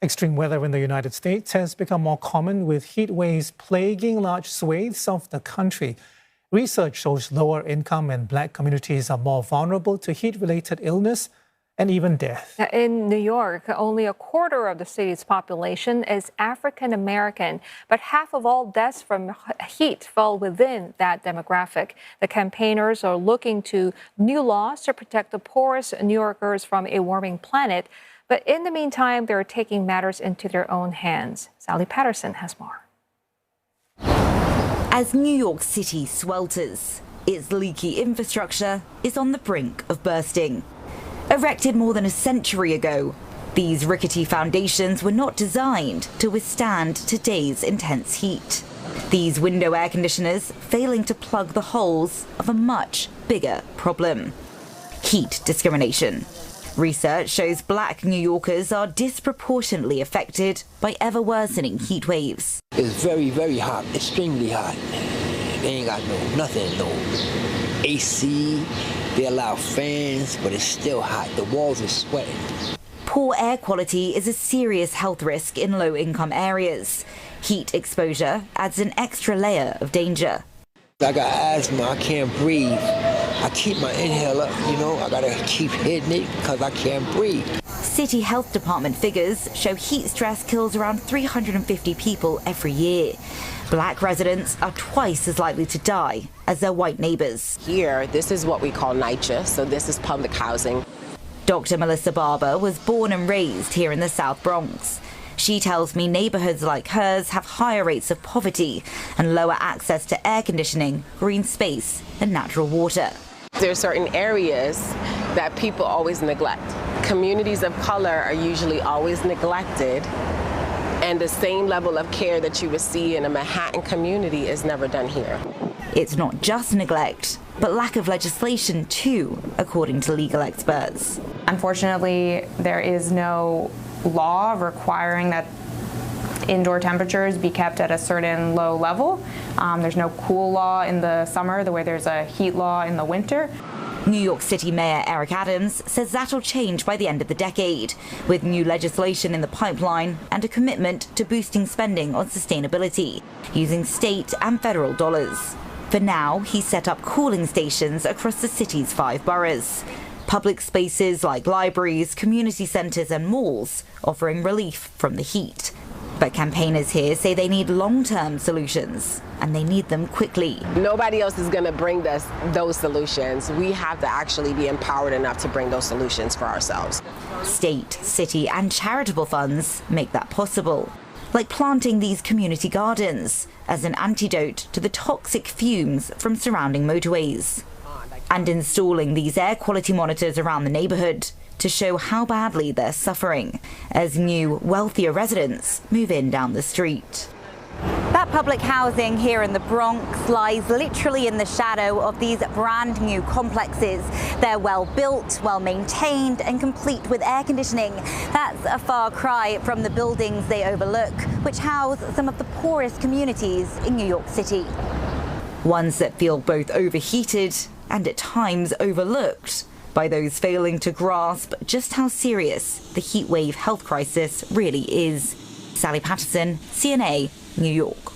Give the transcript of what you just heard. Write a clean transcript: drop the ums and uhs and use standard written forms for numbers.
Extreme weather in the United States has become more common, with heat waves plaguing large swathes of the country. Research shows lower income and Black communities are more vulnerable to heat-related illness and even death. In New York, only a quarter of the city's population is African American, but half of all deaths from heat fall within that demographic. The campaigners are looking to new laws to protect the poorest New Yorkers from a warming planet. But in the meantime, they're taking matters into their own hands. Sally Patterson has more. As New York City swelters, its leaky infrastructure is on the brink of bursting. Erected more than a century ago, these rickety foundations were not designed to withstand today's intense heat. These window air conditioners failing to plug the holes of a much bigger problem: heat discrimination. Research shows Black New Yorkers are disproportionately affected by ever-worsening heat waves. It's very, very hot, extremely hot. They ain't got nothing, no AC. They allow fans, but it's still hot. The walls are sweating. Poor air quality is a serious health risk in low-income areas. Heat exposure adds an extra layer of danger. I got asthma, I can't breathe. I keep my inhaler, I gotta keep hitting it because I can't breathe. City Health Department figures show heat stress kills around 350 people every year. Black residents are twice as likely to die as their white neighbors. Here, this is what we call NYCHA, so this is public housing. Dr. Melissa Barber was born and raised here in the South Bronx. She tells me neighborhoods like hers have higher rates of poverty and lower access to air conditioning, green space, and natural water. There are certain areas that people always neglect. Communities of color are usually always neglected, and the same level of care that you would see in a Manhattan community is never done here. It's not just neglect, but lack of legislation too, according to legal experts. Unfortunately, there is no law requiring that indoor temperatures be kept at a certain low level. There's no cool law in the summer the way there's a heat law in the winter. New York City Mayor Eric Adams says that'll change by the end of the decade, with new legislation in the pipeline and a commitment to boosting spending on sustainability, using state and federal dollars. For now, he set up cooling stations across the city's 5 boroughs. Public spaces like libraries, community centres and malls offering relief from the heat. But campaigners here say they need long-term solutions, and they need them quickly. Nobody else is going to bring us those solutions. We have to actually be empowered enough to bring those solutions for ourselves. State, city and charitable funds make that possible, like planting these community gardens as an antidote to the toxic fumes from surrounding motorways, and installing these air quality monitors around the neighborhood to show how badly they're suffering as new, wealthier residents move in down the street. That public housing here in the Bronx lies literally in the shadow of these brand new complexes. They're well built, well maintained and complete with air conditioning. That's a far cry from the buildings they overlook, which house some of the poorest communities in New York City. Ones that feel both overheated and at times overlooked by those failing to grasp just how serious the heatwave health crisis really is. Sally Patterson, CNA, New York.